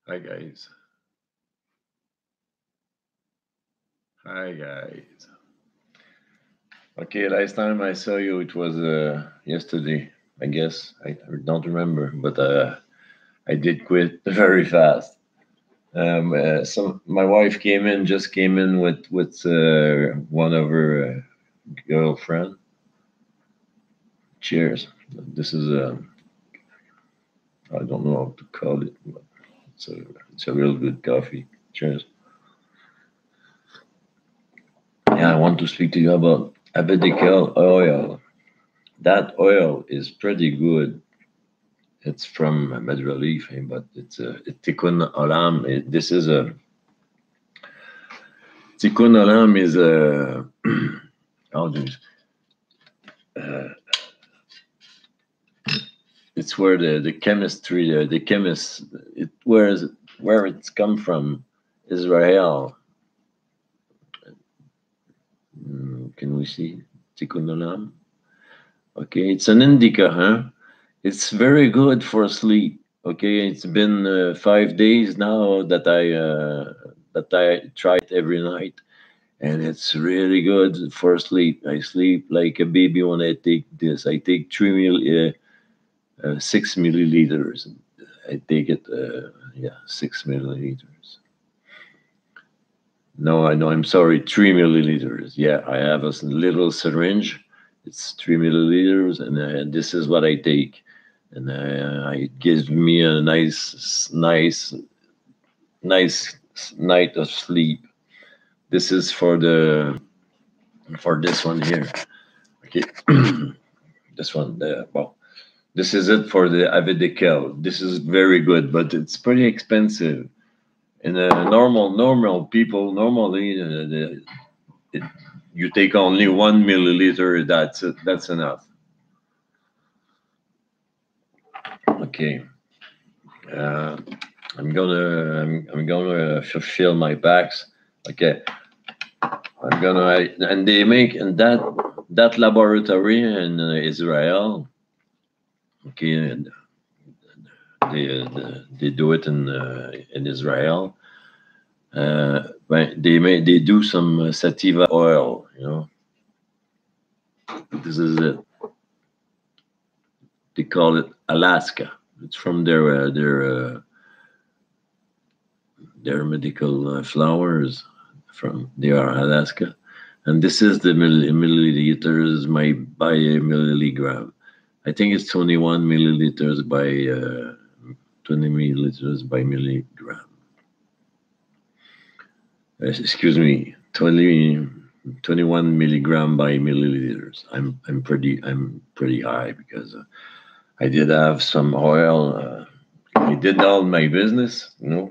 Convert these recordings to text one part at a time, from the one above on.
Hi guys. Hi guys. Okay, last time I saw you, it was yesterday, I guess. I don't remember, but I did quit very fast. My wife just came in with one of her girlfriend. Cheers. This is I don't know how to call it, but it's a real good coffee. Cheers. Yeah, I want to speak to you about avidekel oil. That oil is pretty good. It's from Medrelief, but it's Tikun Olam. This is a Tikun Olam is a how do you, uh, it's where the chemistry the chemist where it's come from Israel. Can we see Tikun Olam? Okay, it's an indica, huh? It's very good for sleep. Okay, it's been 5 days now that I try it every night, and it's really good for sleep. I sleep like a baby when I take this. I take 6 milliliters. I take it, yeah, 6 milliliters. No, I know. I'm sorry, 3 milliliters. Yeah, I have a little syringe. It's 3 milliliters, and this is what I take, and it gives me a nice night of sleep. This is for this one here. Okay, this one. Well, this is it for the avidekel. This is very good, but it's pretty expensive. And normal people normally it, you take only 1 milliliter. That's it. That's enough. Okay. Uh, I'm gonna fulfill my packs. Okay. I'm gonna and they make in that laboratory in Israel. Okay, and they do it in Israel. They do some sativa oil. This is it. They call it Alaska. It's from their medical flowers. From they are Alaska, and this is the milliliters by milligram. I think it's 21 milliliters by 20 milliliters by milligram. Excuse me, 21 milligram by milliliters. I'm pretty high because I did have some oil. I did all my business, and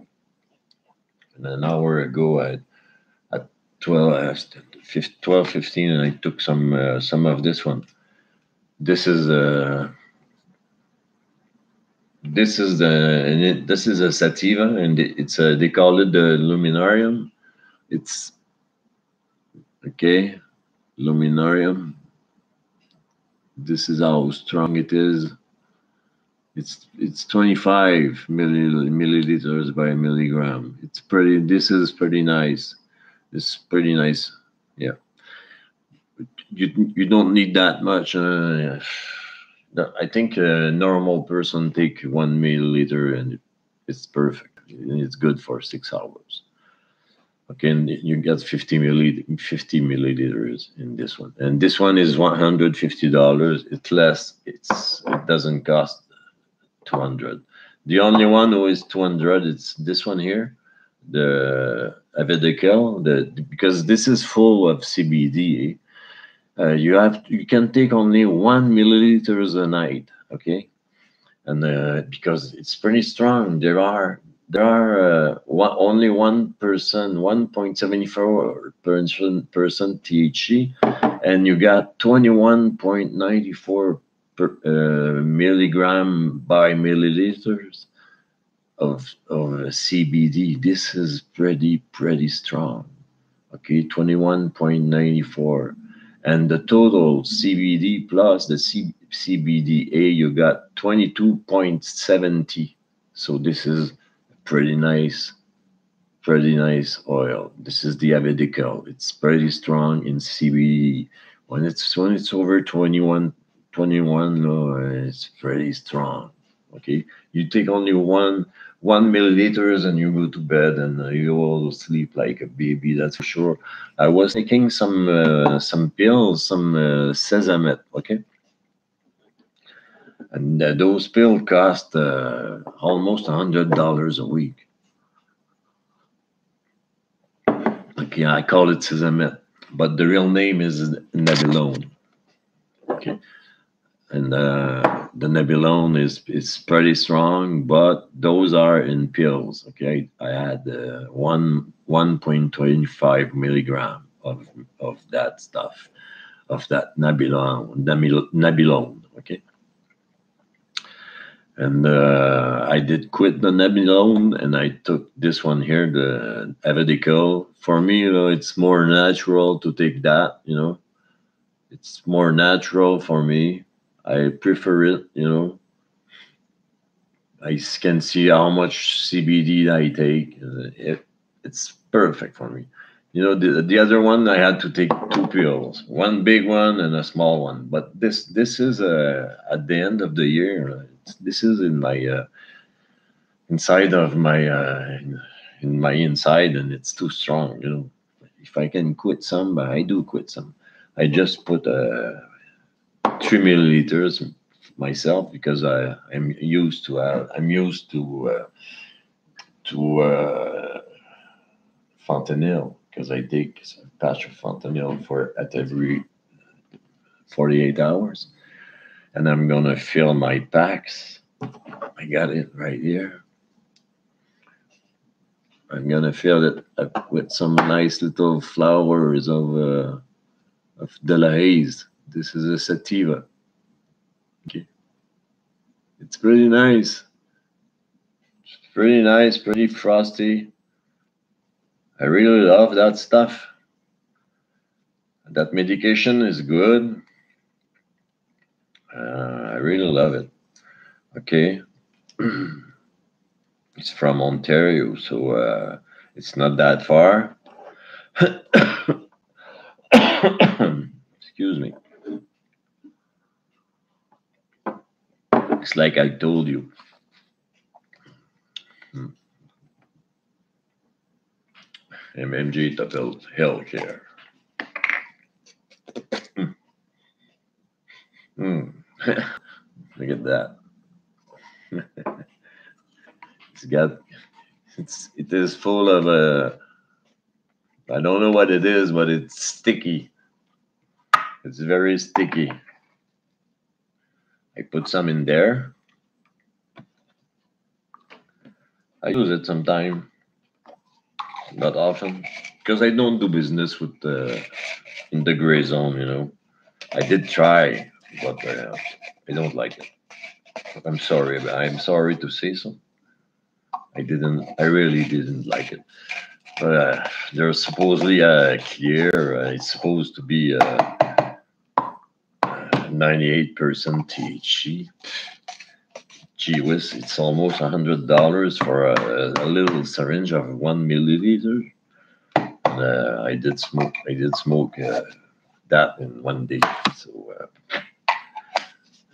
an hour ago at 12:15, and I took some of this one. This is this is a sativa, and they call it the Luminarium. It's okay, Luminarium. This is how strong it is. It's 25 milliliters by milligram. It's pretty. This is pretty nice. It's pretty nice. Yeah. You don't need that much. I think a normal person take 1 milliliter and it's perfect. And it's good for 6 hours. Okay, and you get 50 milliliters in this one, and this one is $150. It's less. It doesn't cost 200. The only one who is 200, it's this one here, the avidekel, because this is full of CBD. You can take only 1 milliliters a night, okay, and because it's pretty strong. Only 1%, 1.74% THC, and you got 21.94 milligram by milliliters of CBD. This is pretty strong. Okay, 21.94, and the total CBD plus the CBDA, you got 22.70. So this is pretty nice oil. This is the avidekel. It's pretty strong in CBD. When it's over 21, no, it's pretty strong. Okay, you take only one milliliters and you go to bed and you will sleep like a baby. That's for sure. I was taking some pills, some sesame. Okay, and those pills cost almost $100 a week. Okay, I call it sesame, but the real name is Nebulone. Okay, and the Nebulone is pretty strong, but those are in pills. Okay, I had 1.25 milligram of that stuff, of that Nebulone. Okay, and I did quit the Nebulone, and I took this one here, the avidekel. For me, it's more natural to take that. It's more natural for me. I prefer it. I can see how much CBD I take. It's perfect for me. The other one I had to take two pills, one big one and a small one. But this is at the end of the year. This is in my inside of my in my inside, and it's too strong. If I can quit some, but I do quit some. I just put 3 milliliters myself because I'm used to fentanyl, because I take a patch of fentanyl at every 48 hours, and I'm gonna fill my packs. I got it right here. I'm gonna fill it up with some nice little flowers of De La Haze. This is a sativa. Okay. It's pretty nice. It's pretty nice, pretty frosty. I really love that stuff. That medication is good. I really love it. Okay. It's from Ontario, so it's not that far. Excuse me. It's like I told you. MMG Tufel Healthcare. Look at that. It is full of I don't know what it is, but it's sticky. It's very sticky. I put some in there. I use it sometimes, not often, because I don't do business with in the gray zone. I did try, but I don't like it. I'm sorry, but I'm sorry to say so. I really didn't like it. But there's supposedly clear. It's supposed to be 98% THC. Gee whiz, it's almost $100 for a little syringe of 1 milliliter. And I did smoke that in one day. So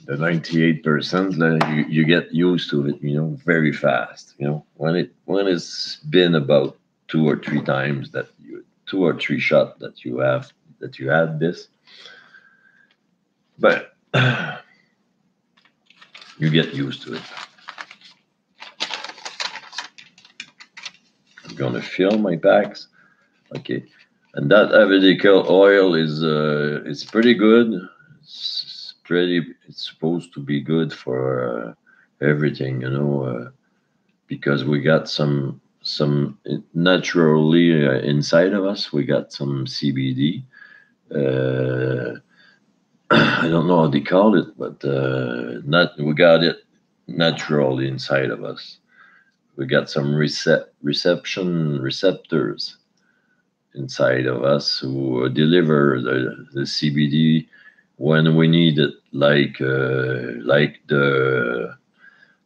the 98%, you get used to it, very fast. When it's been about 2 or 3 times 2 or 3 shots that you had this, but you get used to it. I'm gonna fill my packs. Okay, and that avidekel oil is pretty good. It's supposed to be good for everything, because we got some naturally inside of us. We got some CBD. I don't know how they call it, but we got it naturally inside of us. We got some receptors inside of us who deliver the CBD when we need it, like the,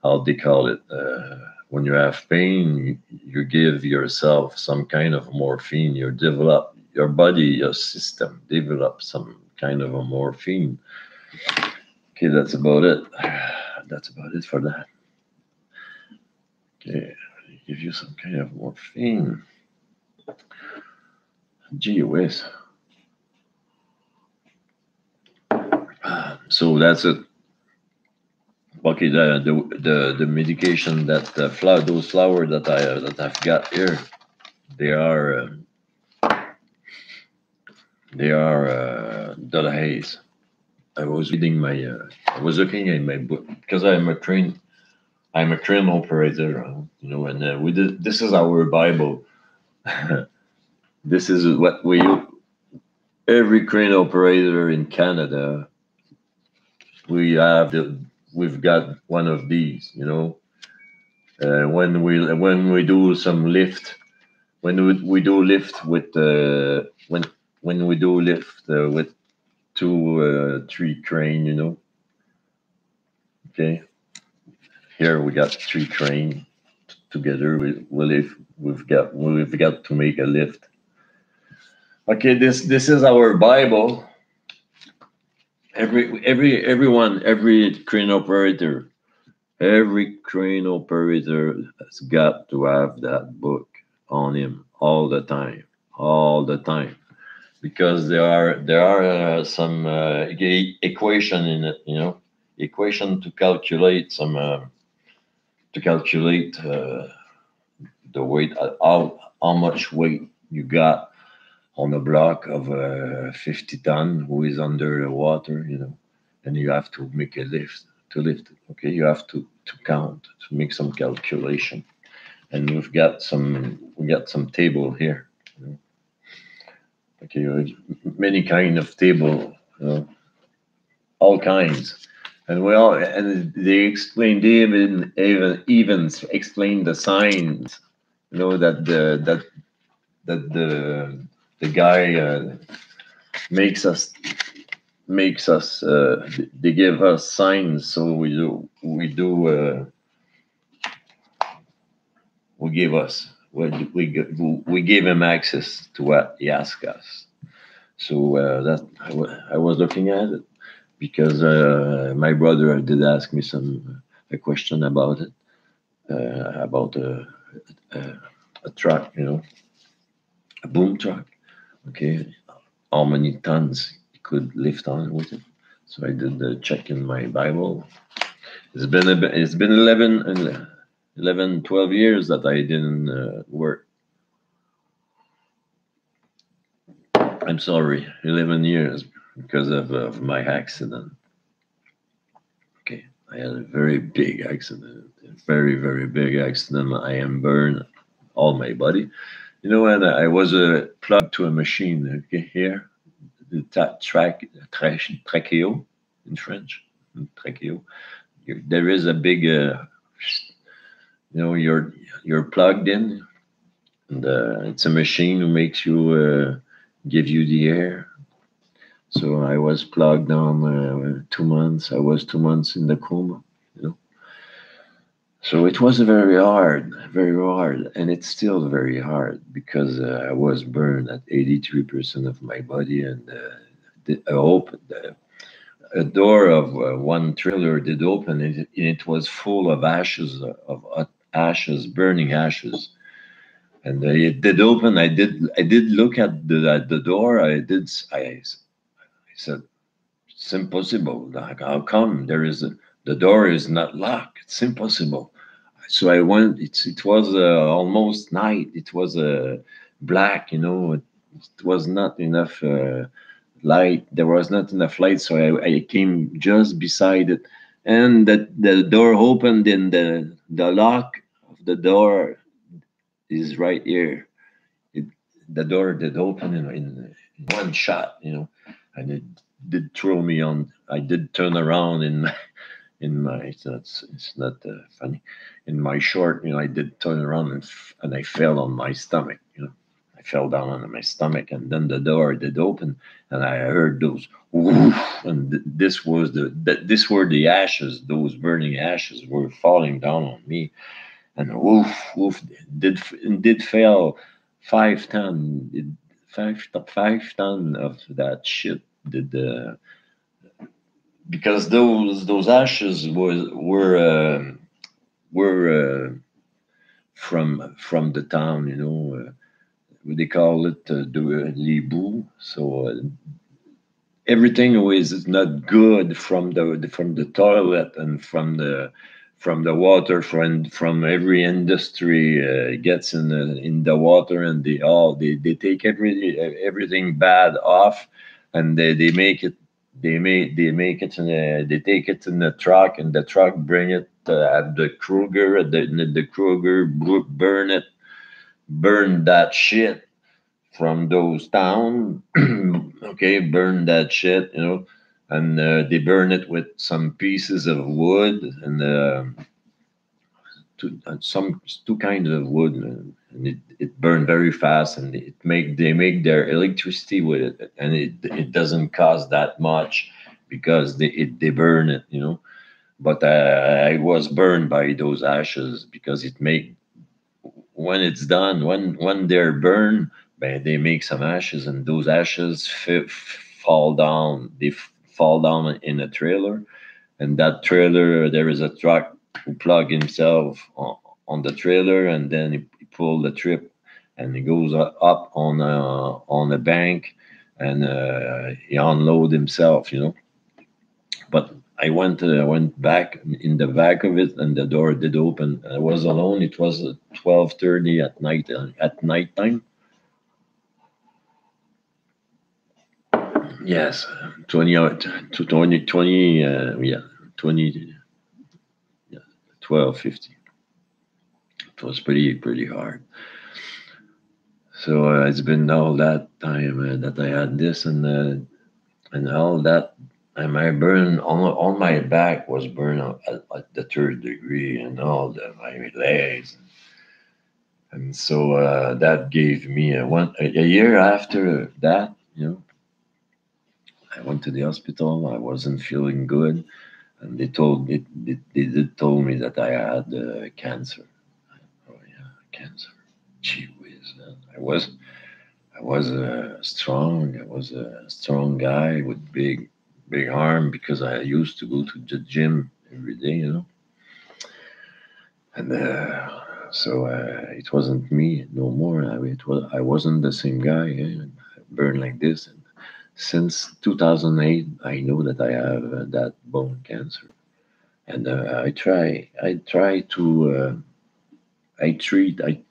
how they call it, when you have pain, you give yourself some kind of morphine. You develop your body, your system develops some kind of a morphine. Okay, that's about it. That's about it for that. Okay, give you some kind of morphine. Gee whiz. So that's it. Okay, the medication that those flowers that I've got here, they are Dada Hayes. I was reading I was looking at my book because I'm a train operator, and we did. This is our Bible. This is what every crane operator in Canada. We've got one of these, when we do some lift, when we do lift with when we do lift with 2-3 crane, okay. Here we got 3 crane together. We've got to make a lift. Okay, this is our Bible. Every crane operator has got to have that book on him all the time, because there are some equation in it, equation to calculate the weight, how much weight you got on a block of 50 ton who is under the water, and you have to make a lift to lift it. Okay, you have to count, to make some calculation, and we got some table here. Okay, many kind of table, all kinds, and they explain. They even explain the signs. That the guy makes us. They give us signs, so we give him access to what he asks us. So I was looking at it because my brother did ask me a question about it, about a truck, a boom truck. Okay, how many tons he could lift on with it. So I did the check in my Bible. It's been 11, 12 years that I didn't work. I'm sorry, 11 years because of my accident. Okay, I had a very big accident, a very, very big accident. I am burned all my body. And I was plugged to a machine. Okay, here, the tracheo in French, tracheo. There is a big, you're plugged in, and it's a machine who makes you give you the air. So I was plugged on 2 months. I was 2 months in the coma, So it was very hard, and it's still very hard because I was burned at 83% of my body, and a door of one trailer did open, and it was full of ashes, burning ashes. And it did open. I did look at the door. I said, it's impossible. Like, how come the door is not locked? It's impossible. So I went. It was almost night. It was black. It was not enough light. There was not enough light. So I came just beside it, and the door opened, and the lock of the door is right here. The door did open in one shot, and it did throw me on. I did turn around in my. It's not funny. In my short, I did turn around and I fell on my stomach. I fell down on my stomach, and then the door did open, and I heard those woof, and this were the ashes. Those burning ashes were falling down on me. and woof, woof, did fail 5 ton. 5 ton of that shit did because those ashes were from the town, they call it the Libu. So everything was not good from the toilet and from the water from every industry gets in the water, and they take everything bad off, and they make it they take it in the truck, and the truck bring it at the Kruger, the Kruger burn that shit from those town. Okay, burn that shit, and they burn it with some pieces of wood, and some two kinds of wood, and it burned very fast, and they make their electricity with it, and it doesn't cost that much because they burn it, but I was burned by those ashes because it make when it's done, when they're burned, they make some ashes, and those ashes fall down. Fall down in a trailer, and that trailer, there is a truck who plug himself on the trailer, and then he pull the trip, and he goes up on a bank, and he unload himself, But I went back in the back of it, and the door did open. I was alone. It was 12:30 at night. At nighttime, yes, 20, yeah, 20, yeah, 12:50. It was pretty hard. So it's been all that time that I had this, and all that. And my burn on my back was burned at the third degree, and my legs. And so that gave me a year after that. I went to the hospital. I wasn't feeling good, and they did told me that I had cancer. Oh yeah, cancer. Gee whiz, I was strong. I was a strong guy with big arm because I used to go to the gym every day. And so it wasn't me no more. I wasn't the same guy. I burned like this. And since 2008, I know that I have that bone cancer, and I try to I treat I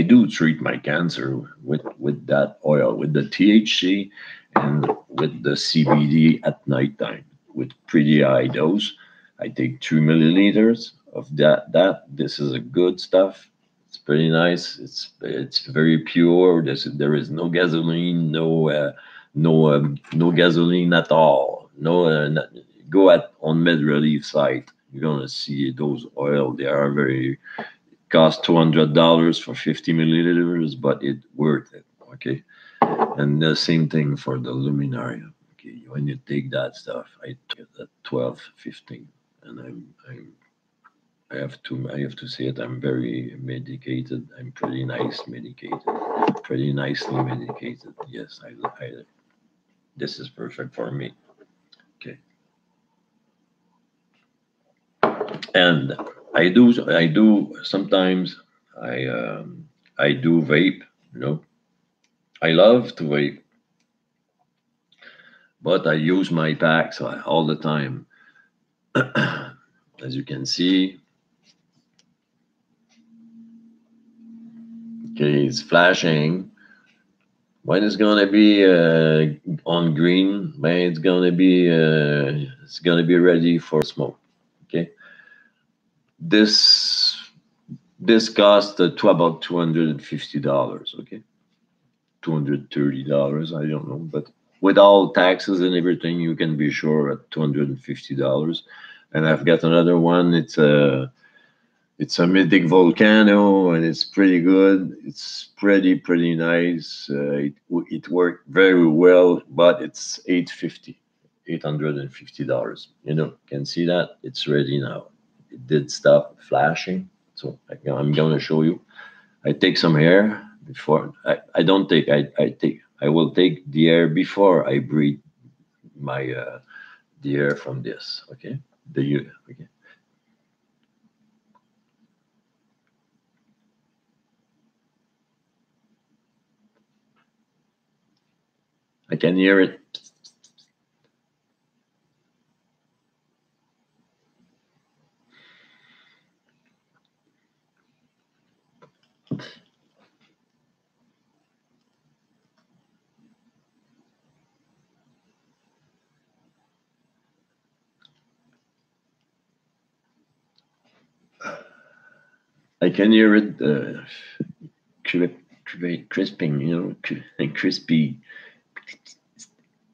do treat my cancer with that oil, with the THC and with the CBD at nighttime with pretty high dose. I take 2 milliliters of this is a good stuff. It's pretty nice. It's very pure. There is no gasoline, no gasoline at all. No, go on Med Relief site. You're gonna see those oil. They are very cost $200 for 50 milliliters, but it worth it. Okay, and the same thing for the Luminarium. Okay, when you take that stuff, I took it at 12, 15, and I have to say it. I'm very medicated. I'm pretty nice medicated, pretty nicely medicated. Yes, this is perfect for me. Okay, and I do sometimes I do vape. I love to vape, but I use my packs all the time. As you can see, okay, it's flashing. When it's gonna be on green, man, it's gonna be ready for smoke. Okay, this this cost to about $250. Okay, $230. I don't know, but with all taxes and everything, you can be sure at $250. And I've got another one. It's a Mythic Volcano, and it's pretty good. It's pretty nice. It worked very well, but it's $850. Can see that it's ready now. It did stop flashing. So I'm going to show you. I take some air before. I don't take. I take. I will take the air before I breathe my the air from this. Okay. Okay. I can hear it. I can hear it crisping. And crispy.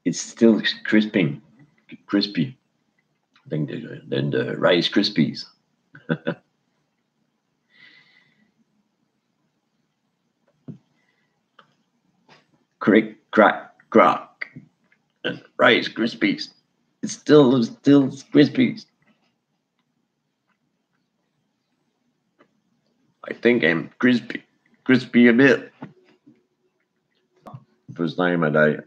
It's still crisping, crispy. Then the Rice Krispies. Crick, crack, crock, and Rice Krispies. It's still Krispies. I think I'm crispy a bit. First time that I,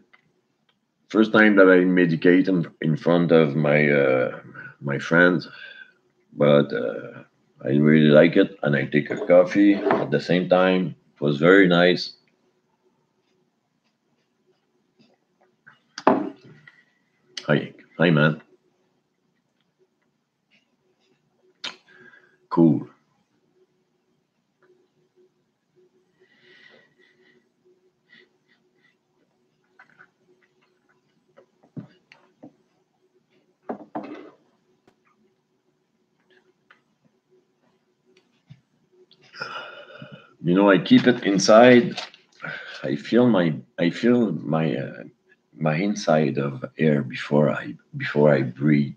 first time that I medicate in front of my friends, but I really like it, and I take a coffee at the same time. It was very nice. Hi, man. Cool. I keep it inside. I feel my my inside of air before I breathe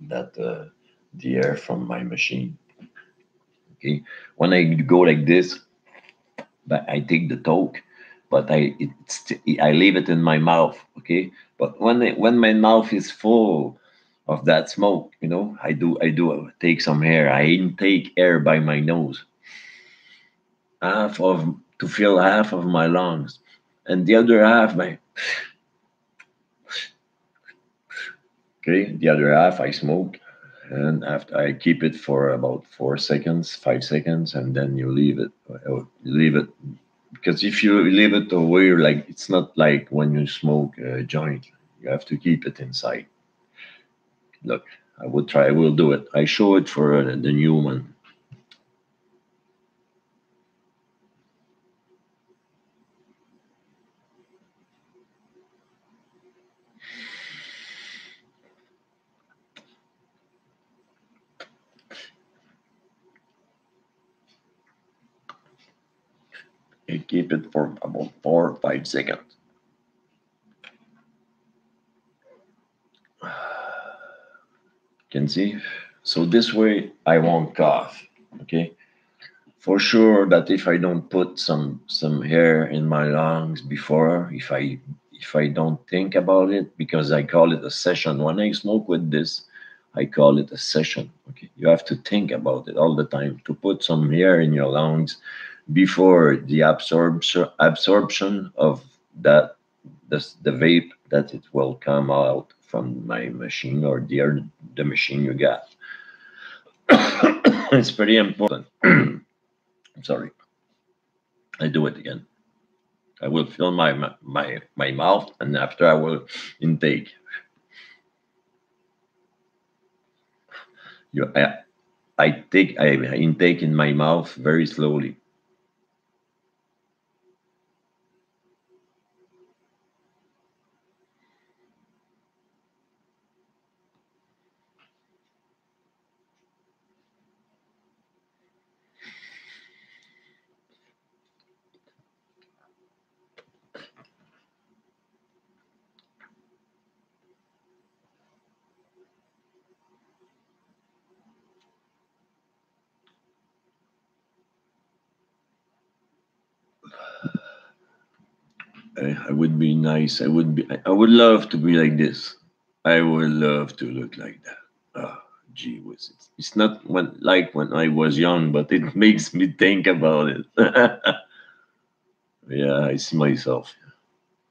that the air from my machine. Okay, when I go like this, but I take the talk, but I leave it in my mouth. Okay, but when my mouth is full of that smoke, I do take some air. I intake air by my nose, half of to fill half of my lungs, and the other half my okay, the other half I smoke, and after I keep it for about 4 seconds, 5 seconds, and then you leave it. Leave it because if you leave it away, like it's not like when you smoke a joint. You have to keep it inside. Look, I will try. I will do it. I show it for the new one. I keep it for about 4 or 5 seconds. Can see. So this way I won't cough. Okay. For sure that if I don't put some air in my lungs before, if I don't think about it, because I call it a session. When I smoke with this, I call it a session. Okay, you have to think about it all the time to put some air in your lungs before the absorption of that the vape that it will come out from my machine or the machine you got. It's pretty important. I'm sorry. I do it again. I will fill my mouth, and after I will intake. You, I intake in my mouth very slowly. I would be nice. I would be. I would love to be like this. I would love to look like that. Gee whiz, it's not when I was young, but it makes me think about it. Yeah, I see myself.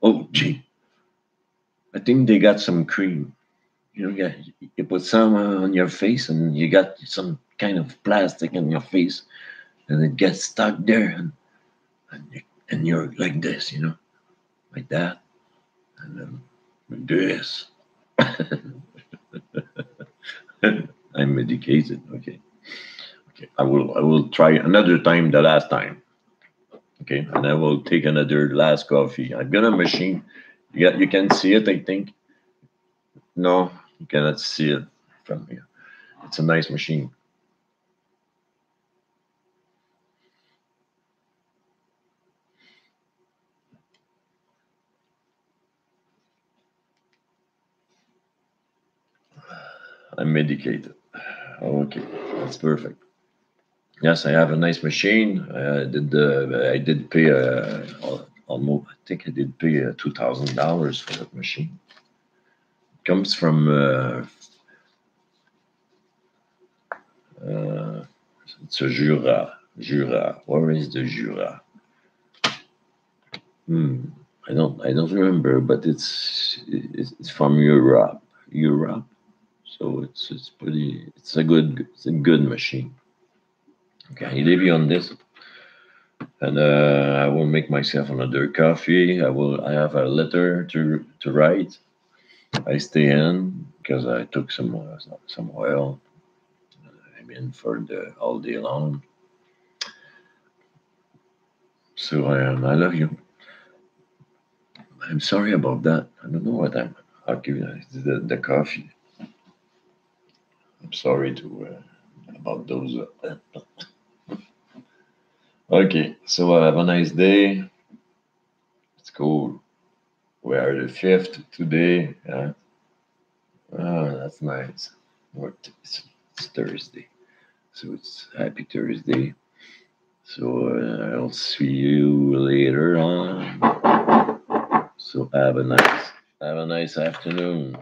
Oh, gee, I think they got some cream. Yeah, you put some on your face, and you got some kind of plastic on your face, and it gets stuck there, and you're like this, like that, and then like this. I'm medicated. Okay, okay. I will try another time. The last time. Okay, and I will take another last coffee. I've got a machine. You can see it. I think. No, you cannot see it from here. It's a nice machine. I'm medicated. Okay, that's perfect. Yes, I have a nice machine. I did pay almost. I think I did pay $2,000 for that machine. It comes from uh, it's a Jura. Jura. Where is the Jura? Hmm. I don't remember, but it's from Europe. Europe. So it's a good machine. Okay, I leave you on this, and I will make myself another coffee. I have a letter to write. I stay in because I took some oil. I'm in for the all day long. So I love you. I'm sorry about that. I don't know what I'll give you the coffee. I'm sorry to about those. Okay, so have a nice day. It's cool. We are the fifth today. Yeah. Oh, that's nice. It's Thursday, so it's happy Thursday. So I'll see you later on. So have a nice afternoon.